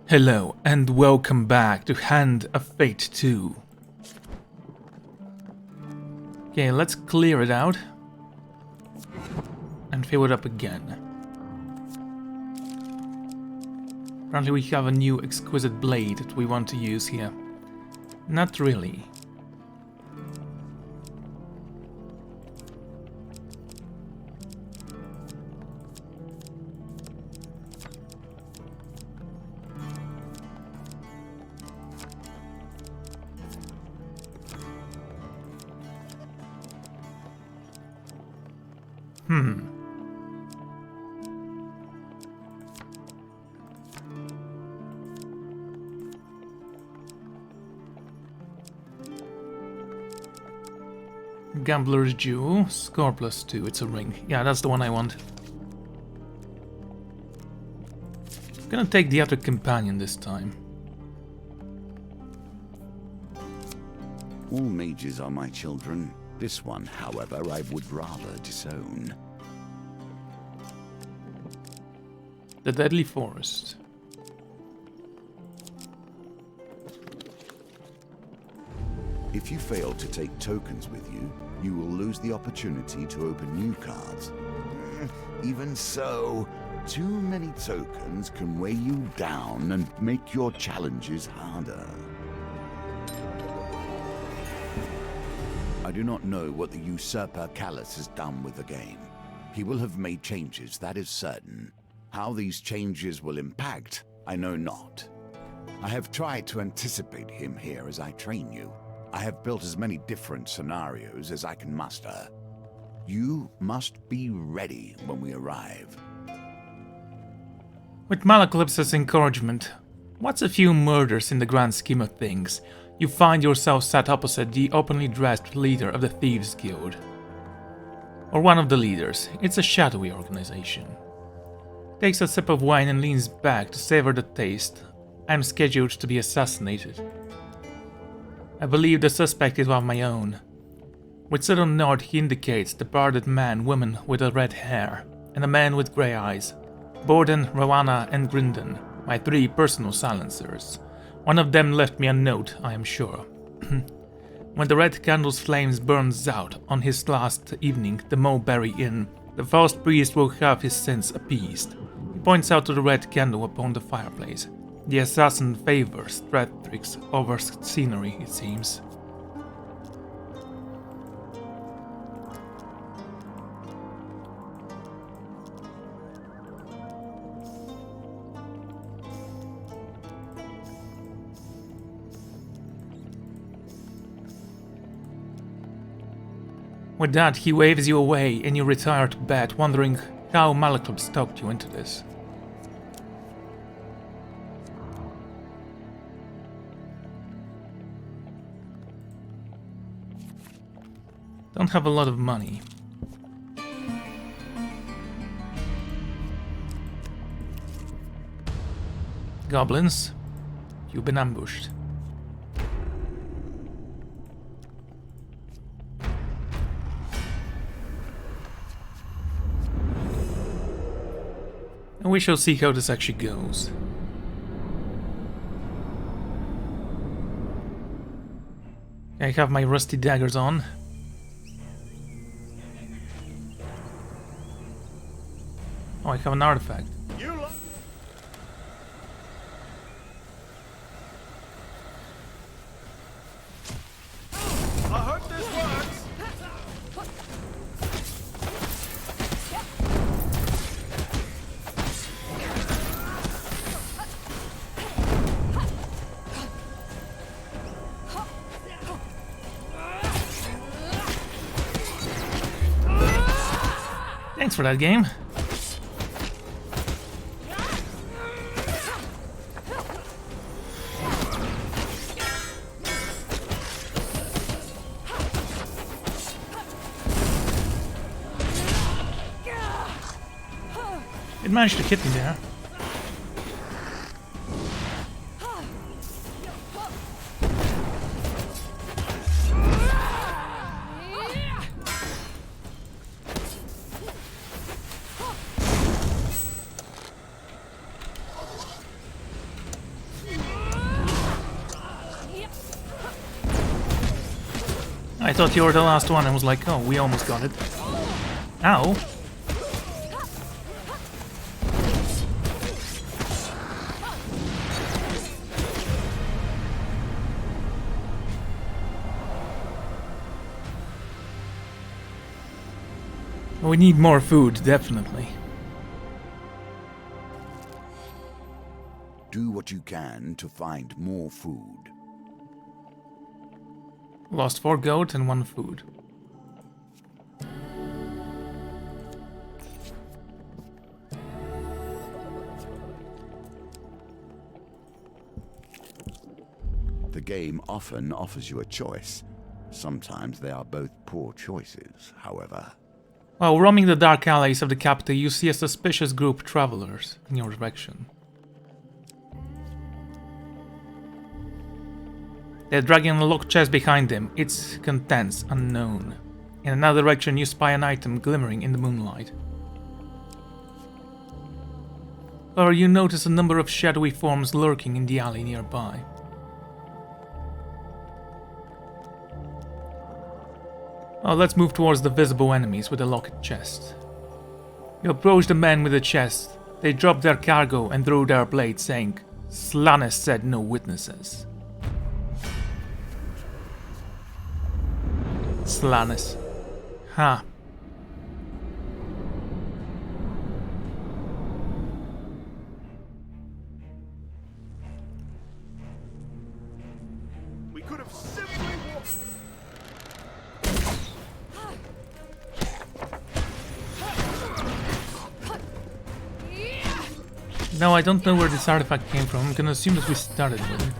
Hello and welcome back to Hand of Fate 2. Okay, let's clear it out and fill it up again. Apparently we have a new exquisite blade that we want to use here. Not really. Gambler's Jewel, score +2, it's a ring. Yeah, that's the one I want. I'm gonna take the other companion this time. All mages are my children. This one, however, I would rather disown. The Deadly Forest. If you fail to take tokens with you, you will lose the opportunity to open new cards. Even so, too many tokens can weigh you down and make your challenges harder. I do not know what the usurper Callus has done with the game. He will have made changes, that is certain. How these changes will impact, I know not. I have tried to anticipate him here as I train you. I have built as many different scenarios as I can muster. You must be ready when we arrive. With Malaclipse's encouragement, what's a few murders in the grand scheme of things? You find yourself sat opposite the openly dressed leader of the Thieves Guild. Or one of the leaders. It's a shadowy organization. Takes a sip of wine and leans back to savor the taste. I'm scheduled to be assassinated. I believe the suspect is one of my own. With sudden nod he indicates the bearded man, woman with the red hair, and a man with grey eyes. Borden, Rowana and Grindon, my 3 personal silencers. One of them left me a note, I am sure. When the red candle's flames burns out on his last evening, the Mulberry Inn, the false priest will have his sins appeased. He points out to the red candle upon the fireplace. The assassin favors threat tricks over scenery, it seems. With that, he waves you away and you retire to bed, wondering how Malaclipse talked you into this. Don't have a lot of money. Goblins, you've been ambushed. And we shall see how this actually goes. I have my rusty daggers on. Oh, I have an artifact. I hope this works. Thanks for that game. It managed to hit me there. I thought you were the last one. I was like, oh, we almost got it. Ow. We need more food, definitely. Do what you can to find more food. Lost 4 gold and 1 food. The game often offers you a choice. Sometimes they are both poor choices, however. While roaming the dark alleys of the capital, you see a suspicious group of travelers in your direction. They're dragging a locked chest behind them, its contents unknown. In another direction, you spy an item glimmering in the moonlight. However, you notice a number of shadowy forms lurking in the alley nearby. Well, let's move towards the visible enemies with the locked chest. You approach the men with the chest. They drop their cargo and throw their blades, saying, "Slaanesh said no witnesses." Slaanesh. Ha. We could have simply walked. No, I don't know where this artifact came from. I'm gonna assume that we started with it.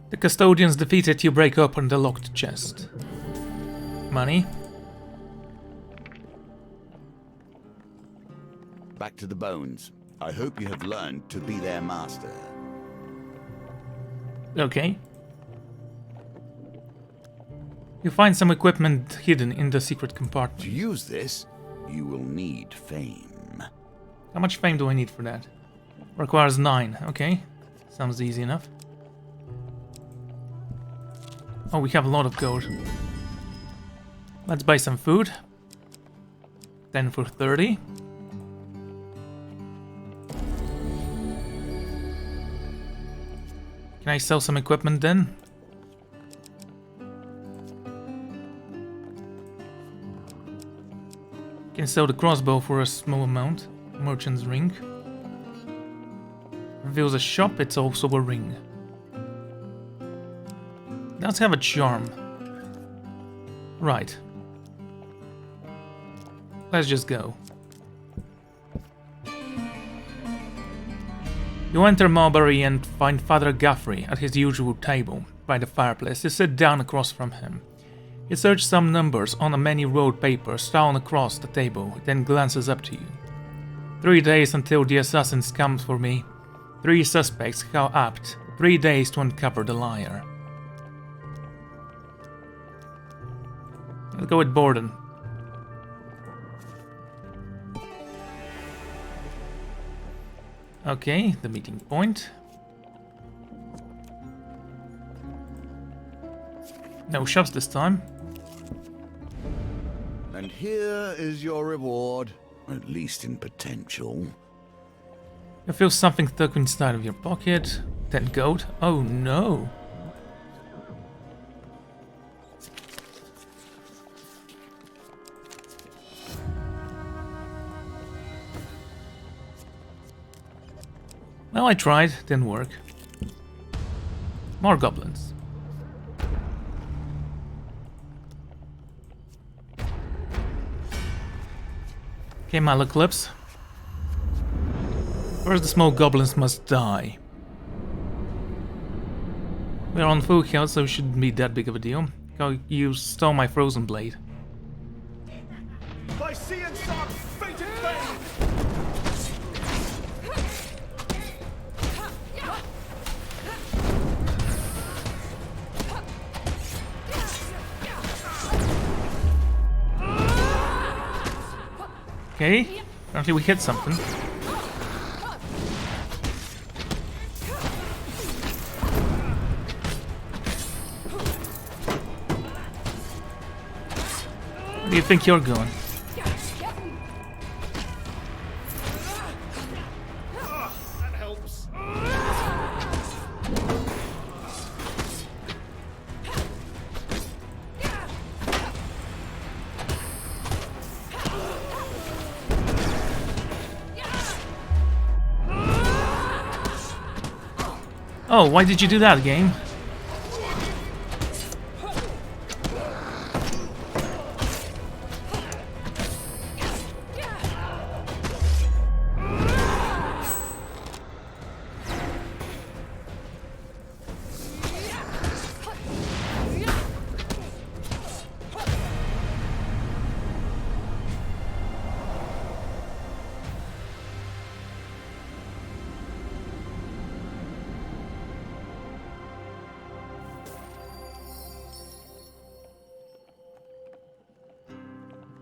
The custodians defeated, you break open the locked chest. Money? Back to the bones. I hope you have learned to be their master. Okay. You find some equipment hidden in the secret compartment. To use this, you will need fame. How much fame do I need for that? Requires 9. Okay. Sounds easy enough. Oh, we have a lot of gold. Let's buy some food. 10 for 30. Can I sell some equipment then? Can sell the crossbow for a small amount. Merchant's ring. Reveals a shop, it's also a ring. Does have a charm. Right. Let's just go. You enter Mulberry and find Father Guthrie at his usual table by the fireplace. You sit down across from him. He searches some numbers on a many rolled paper strewn across the table, then glances up to you. 3 days until the assassins come for me. 3 suspects, how apt. 3 days to uncover the liar. Let's go with Borden. Okay, the meeting point. No shoves this time. And here is your reward, at least in potential. You feel something stuck inside of your pocket. 10 gold. Oh no. Well, I tried, didn't work. More goblins. Okay, Malaclips. First, the small goblins must die. We're on full health, so it shouldn't be that big of a deal. Oh, you stole my frozen blade. By sea and sun, fated fame! Okay, apparently we hit something. Where do you think you're going? That helps. Oh, why did you do that, game?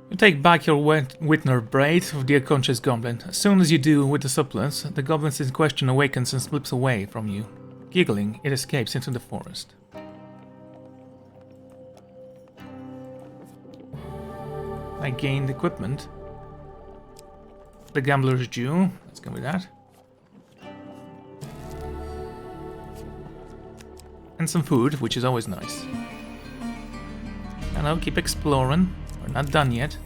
You take back your Whitner braid of the unconscious goblin. As soon as you do with the supplants, the goblin in question awakens and slips away from you. Giggling, it escapes into the forest. I gained equipment. The Gambler's Jew, let's go with that. And some food, which is always nice. And I'll keep exploring. We're not done yet.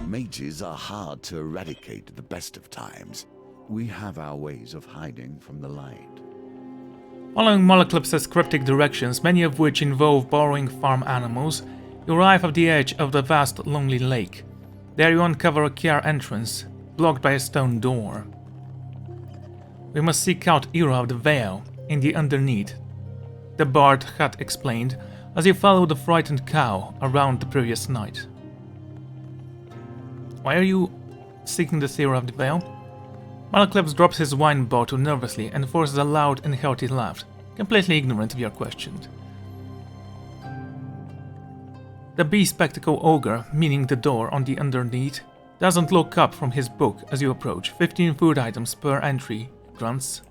Mages are hard to eradicate at the best of times. We have our ways of hiding from the light. Following Moloclip's cryptic directions, many of which involve borrowing farm animals, you arrive at the edge of the vast, lonely lake. There you uncover a care entrance, blocked by a stone door. We must seek out Era of the Veil in the underneath, the bard had explained, as he followed the frightened cow around the previous night. Why are you seeking the Era of the Veil? Moloclips drops his wine bottle nervously and forces a loud and hearty laugh, completely ignorant of your question. The bespectacled ogre, meaning the door on the underneath, doesn't look up from his book as you approach. 15 food items per entry, grunts.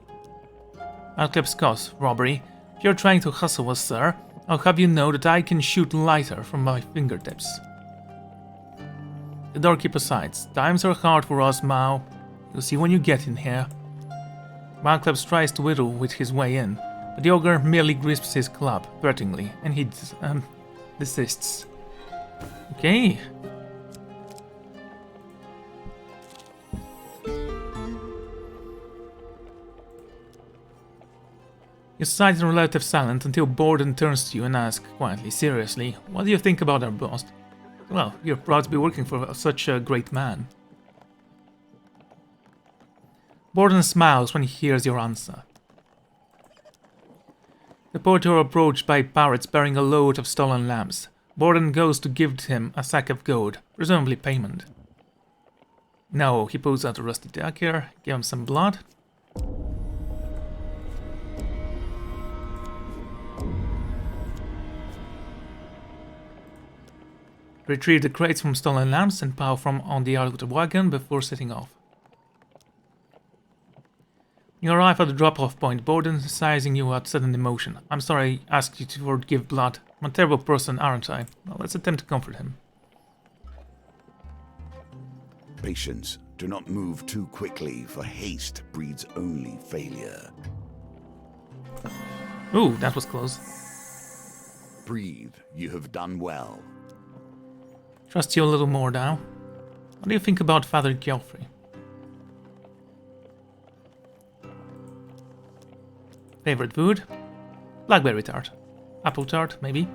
Moloclips coughs, robbery. If you're trying to hustle us, sir, I'll have you know that I can shoot lighter from my fingertips. The doorkeeper sighs. Times are hard for us, Mao. You'll see when you get in here. Moloclips tries to whittle with his way in, but the ogre merely grasps his club threateningly, and he desists. Okay. You sit in relative silence until Borden turns to you and asks quietly, seriously, what do you think about our boss? Well, you're proud to be working for such a great man. Borden smiles when he hears your answer. The porter are approached by pirates bearing a load of stolen lamps. Borden goes to give him a sack of gold, presumably payment. No, he pulls out a rusty dagger, give him some blood. Retrieve the crates from stolen lamps and pile from on the outer wagon before setting off. You arrive at the drop-off point, Borden sizing you at sudden emotion. I'm sorry I asked you to forgive blood. I'm a terrible person, aren't I? Well, let's attempt to comfort him. Patience. Do not move too quickly, for haste breeds only failure. Ooh, that was close. Breathe. You have done well. Trust you a little more now. What do you think about Father Geoffrey? Favorite food? Blackberry tart. Apple tart, maybe?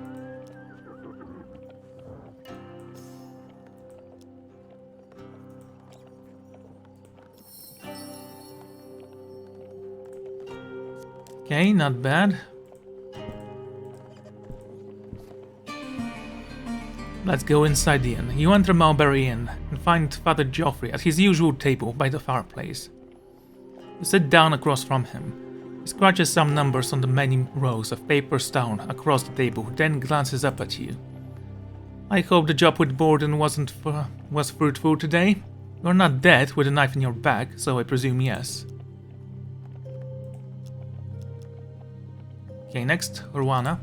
Okay, not bad. Let's go inside the inn. You enter Mulberry Inn and find Father Geoffrey at his usual table by the fireplace. You sit down across from him. He scratches some numbers on the many rows of papers down across the table, then glances up at you. I hope the job with Borden was fruitful today. You're not dead with a knife in your back, so I presume yes. Okay, next, Urwana.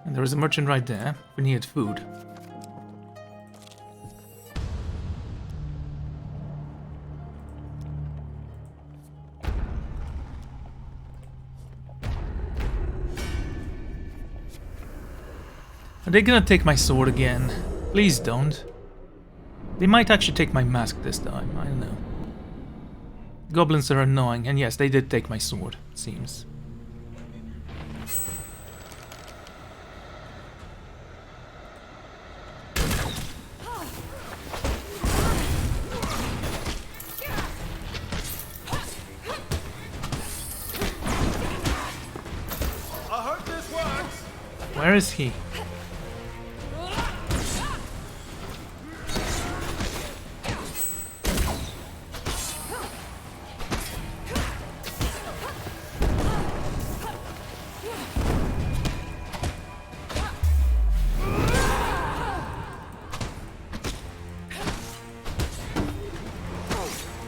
And there is a merchant right there. We needed food. Are they gonna take my sword again? Please don't. They might actually take my mask this time, I don't know. Goblins are annoying, and yes, they did take my sword, it seems. I hope this works. Where is he?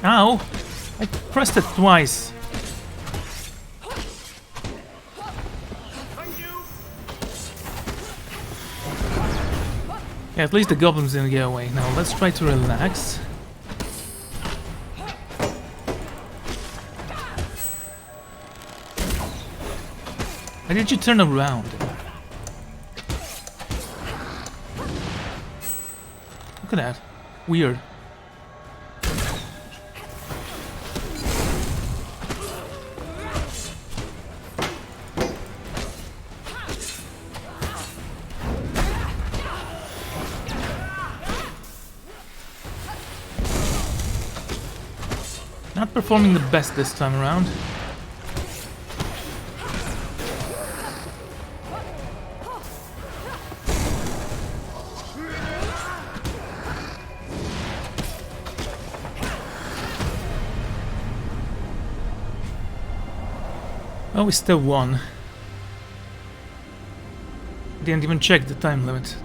Ow! I pressed it twice. Thank you. Yeah, at least the goblins didn't get away. Now let's try to relax. Why did you turn around? Look at that. Weird. Not performing the best this time around. Oh, we still won. Didn't even check the time limit.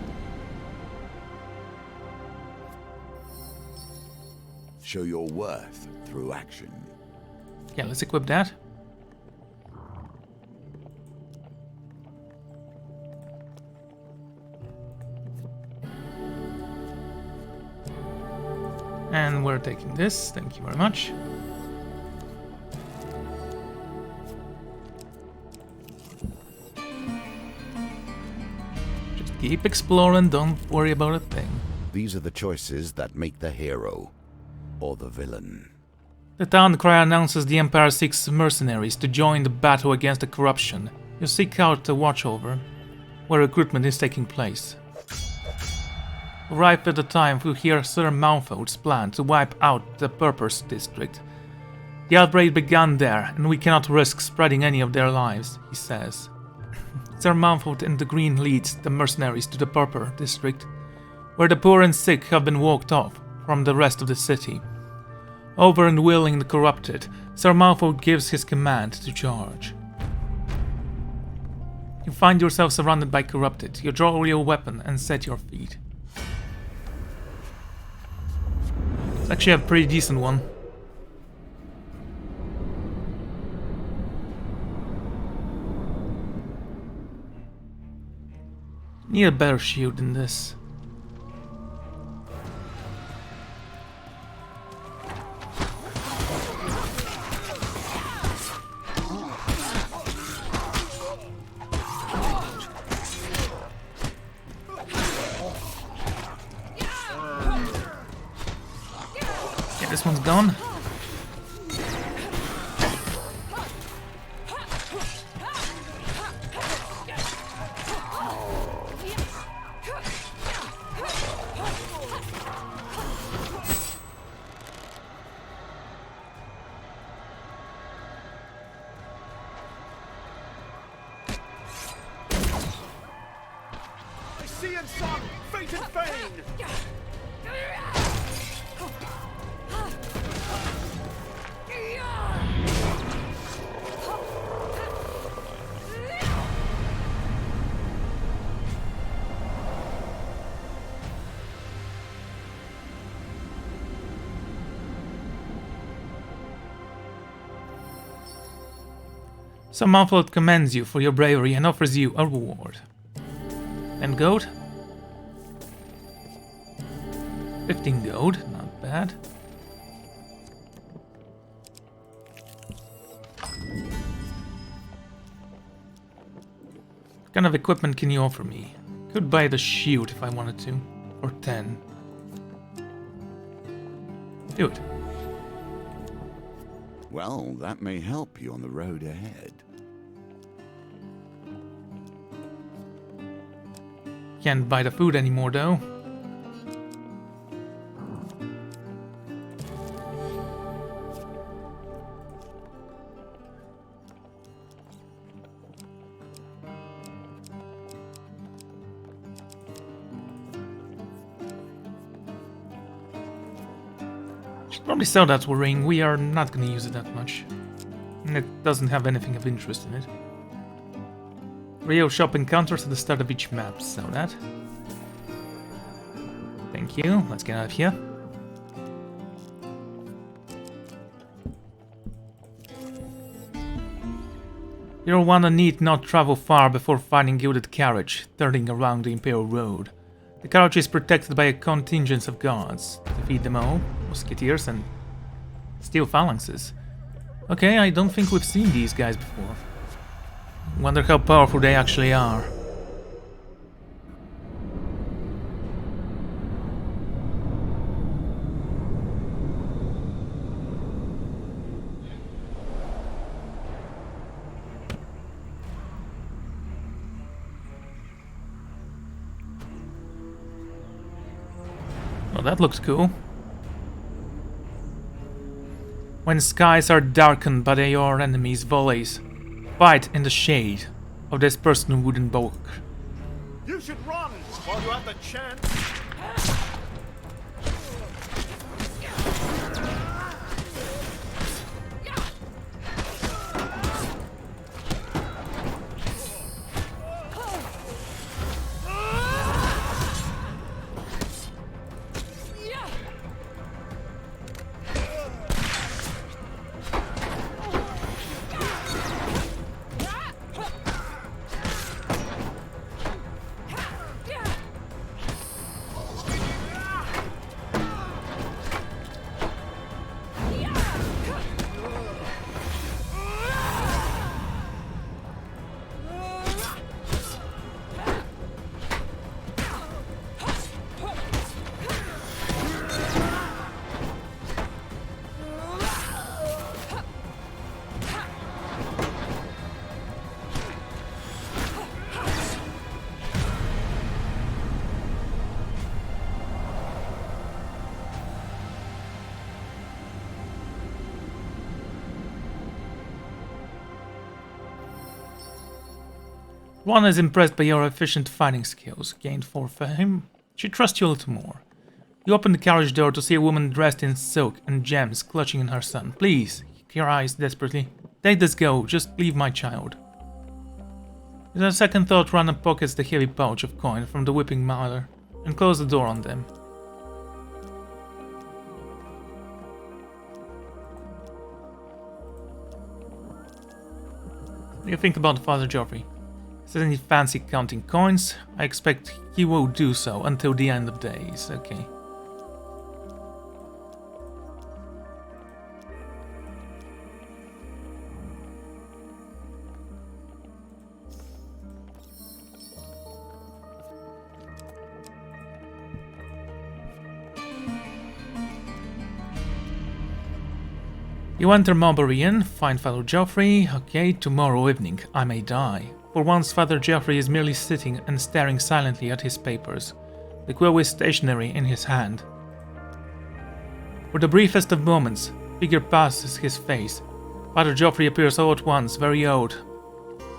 Show your worth through action. Yeah, let's equip that. And we're taking this, thank you very much. Just keep exploring, don't worry about a thing. These are the choices that make the hero or the villain. The town cry announces the Empire seeks mercenaries to join the battle against the corruption. You seek out the watchover, where recruitment is taking place. Ripe at the time, you hear Sir Malfoud's plan to wipe out the Purpose district. The outbreak began there, and we cannot risk spreading any of their lives, he says. Sir Malfoud and the Green leads the mercenaries to the Purple district, where the poor and sick have been walked off from the rest of the city. Over and willing the corrupted, Sir Malfoud gives his command to charge. You find yourself surrounded by corrupted. You draw your weapon and set your feet. It's actually a pretty decent one. Need a better shield than this. This one's gone. I see and son, fate and fame! Some Malfelt commends you for your bravery and offers you a reward. And gold? 15 gold, not bad. What kind of equipment can you offer me? Could buy the shield if I wanted to. Or 10. Do it. Well, that may help you on the road ahead. Can't buy the food anymore though. Should probably sell that ring. We are not gonna use it that much. And it doesn't have anything of interest in it. Rio shop encounters at the start of each map. Sell that. Thank you. Let's get out of here. Hero 1 need not travel far before finding gilded carriage, turning around the Imperial Road. The carriage is protected by a contingent of guards. Defeat them all, musketeers and steel phalanxes. Okay, I don't think we've seen these guys before. Wonder how powerful they actually are. Well, that looks cool. When skies are darkened by your enemy's volleys, fight in the shade of this personal wooden bulk. You should run while you have the chance. One is impressed by your efficient fighting skills, gained 4 fame. She trusts you a little more. You open the carriage door to see a woman dressed in silk and gems clutching in her son. Please, your eyes desperately. Take this go, just leave my child. With a second thought, Rana pockets the heavy pouch of coin from the whipping mother and closes the door on them. What do you think about Father Joffrey? Does he fancy counting coins? I expect he will do so until the end of days. Okay. You enter Mulberry Inn, find Father Joffrey. Okay, tomorrow evening I may die. For once, Father Joffrey is merely sitting and staring silently at his papers. the quill is stationary in his hand. For the briefest of moments, figure passes his face. Father Geoffrey appears all at once, very old.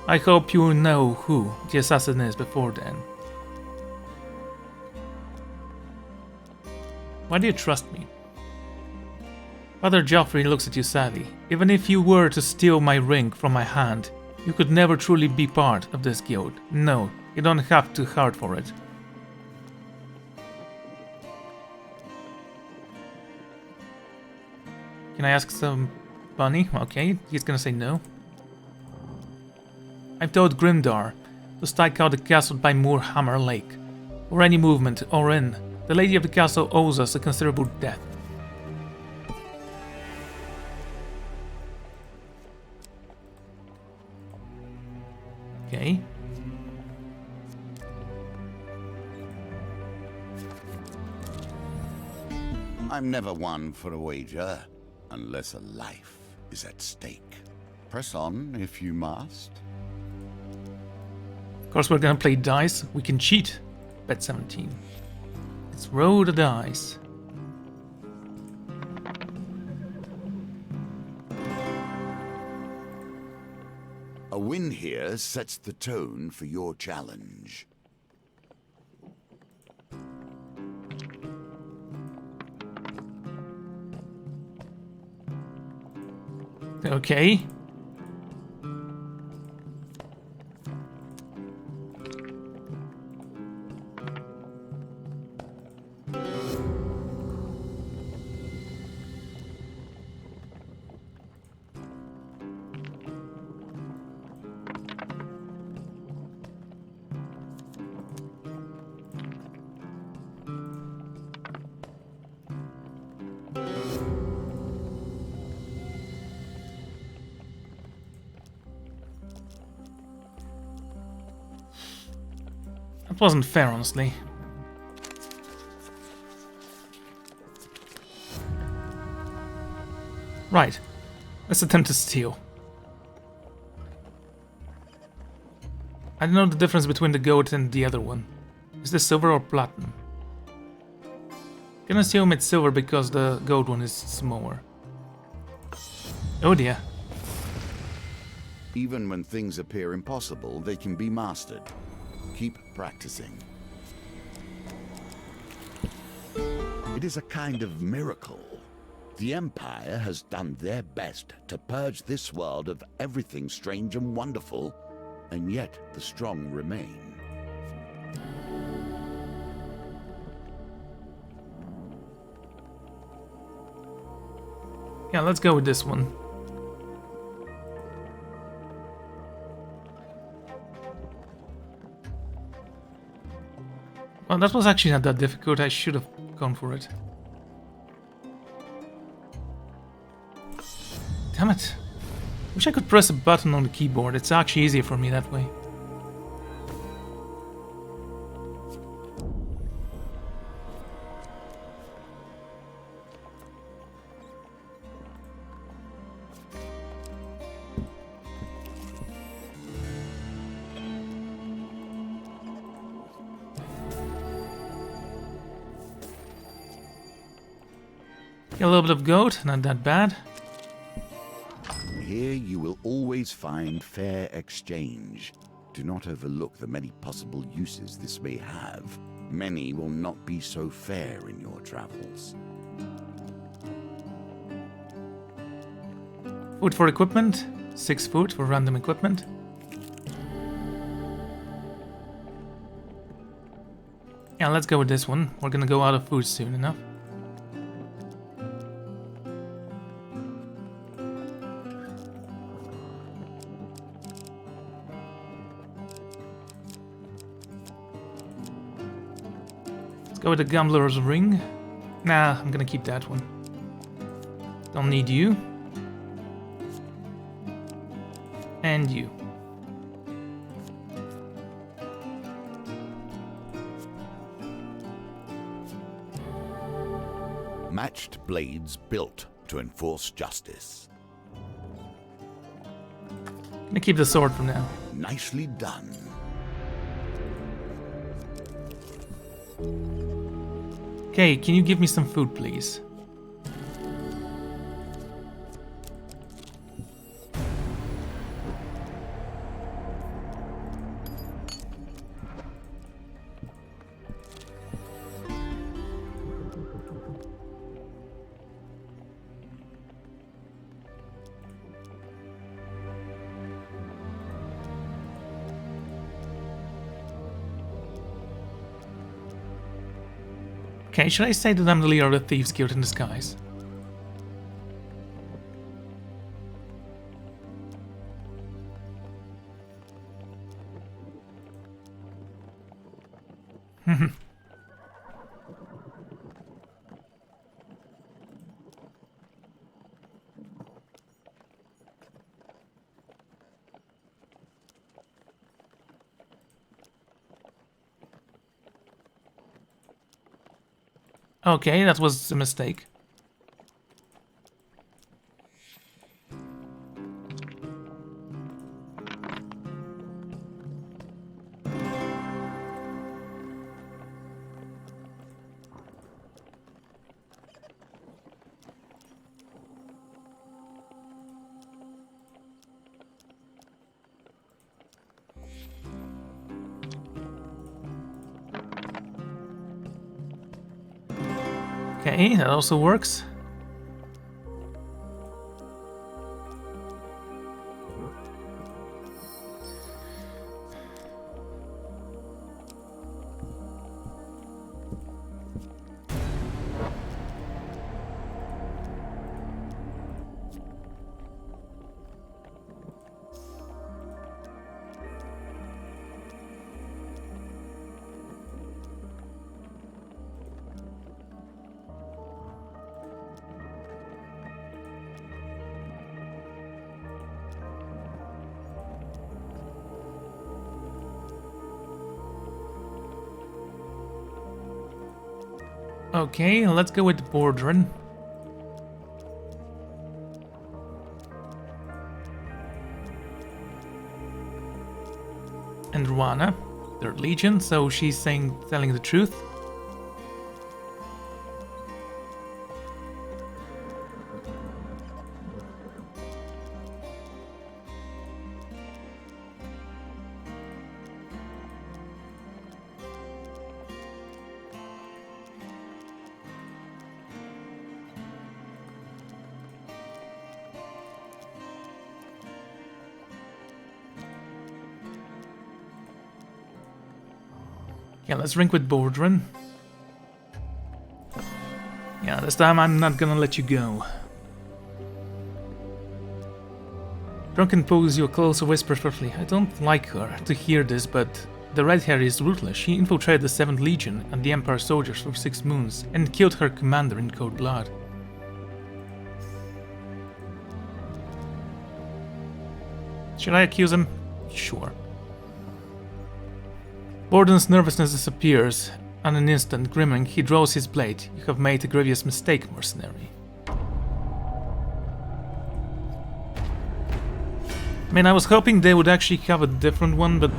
I hope you know who the assassin is before then. Why do you trust me? Father Geoffrey looks at you sadly. Even if you were to steal my ring from my hand, you could never truly be part of this guild. No, you don't have too hard for it. Can I ask some money? Okay, he's gonna say no. I've told Grimdar to stake out the castle by Moorhammer Lake. For any movement or in, the lady of the castle owes us a considerable debt. Okay. I'm never one for a wager, unless a life is at stake. Press on if you must. Of course, we're gonna play dice. We can cheat. Bet 17. Let's roll the dice. A win here sets the tone for your challenge. Okay. That wasn't fair, honestly. Right. Let's attempt to steal. I don't know the difference between the goat and the other one. Is this silver or platinum? Can assume it's silver because the gold one is smaller. Oh dear. Even when things appear impossible, they can be mastered. Keep practicing. It is a kind of miracle. The Empire has done their best to purge this world of everything strange and wonderful, and yet the strong remain. Yeah, let's go with this one. Well, that was actually not that difficult. I should have gone for it. Damn it. Wish I could press a button on the keyboard. It's actually easier for me that way. A little bit of goat, not that bad. Here you will always find fair exchange. Do not overlook the many possible uses this may have. Many will not be so fair in your travels. Food for equipment. 6 food for random equipment. Yeah, let's go with this one. We're gonna go out of food soon enough. Go with the Gambler's Ring. Nah, I'm gonna keep that one. Don't need you. And you. Matched blades built to enforce justice. Gonna keep the sword for now. Nicely done. Okay, can you give me some food, please? Okay, should I say that I'm the leader of the Thieves Guild in disguise? Okay, that was a mistake. Okay, that also works. Okay, let's go with Bordrin. And Ruana, 3rd Legion, so she's telling the truth. Yeah, let's drink with Bordrin. Yeah, this time I'm not gonna let you go. Drunken pose your closer whispers perfectly. I don't like her to hear this, but the red hair is ruthless. She infiltrated the 7th Legion and the Empire soldiers for 6 moons and killed her commander in cold blood. Should I accuse him? Sure. Borden's nervousness disappears. On an instant, grinning, he draws his blade. You have made a grievous mistake, mercenary. I mean, I was hoping they would actually have a different one, but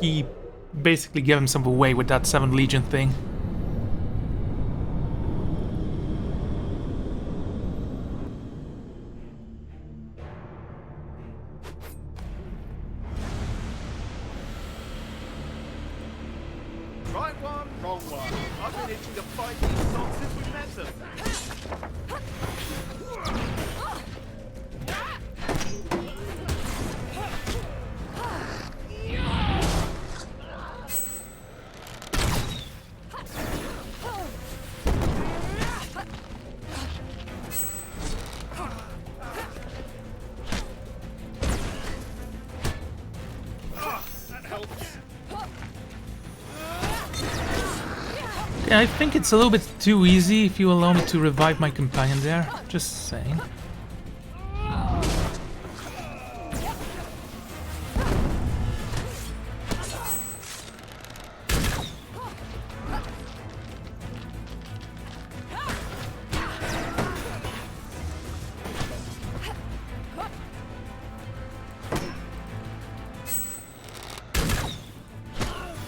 he basically gave himself away with that 7th Legion thing. Right one, wrong one. I've been itching to fight these songs since we met them. That helps. Yeah, I think it's a little bit too easy if you allow me to revive my companion there. Just saying.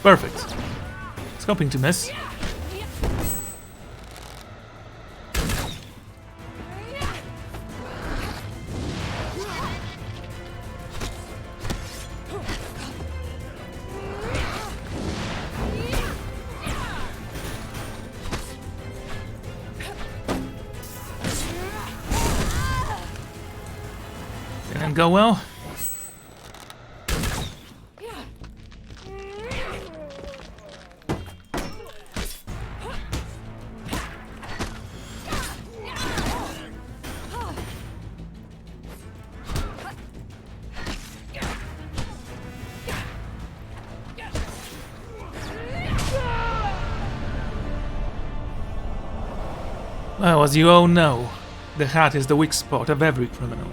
Perfect. Let's hoping to miss. Didn't go well. Well, as you all know, the hat is the weak spot of every criminal.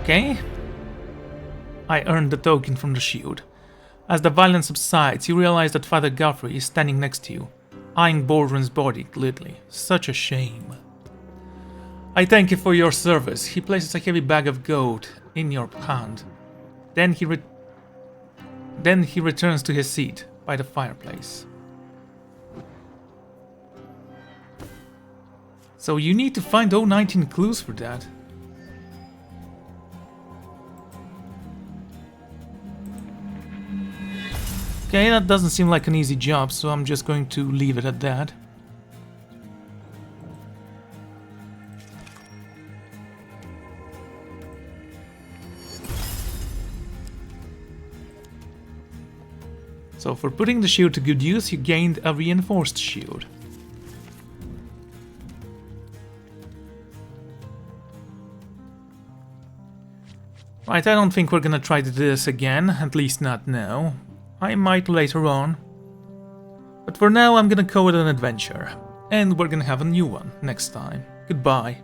Okay. I earned the token from the shield. As the violence subsides, you realize that Father Guthrie is standing next to you, eyeing Baldwin's body glibly. Such a shame. I thank you for your service. He places a heavy bag of gold in your hand. Then he returns to his seat by the fireplace. So you need to find all 19 clues for that. Okay, that doesn't seem like an easy job, so I'm just going to leave it at that. So for putting the shield to good use, you gained a reinforced shield. Right, I don't think we're gonna try to do this again, at least not now. I might later on. But for now I'm gonna call it an adventure, and we're gonna have a new one next time. Goodbye.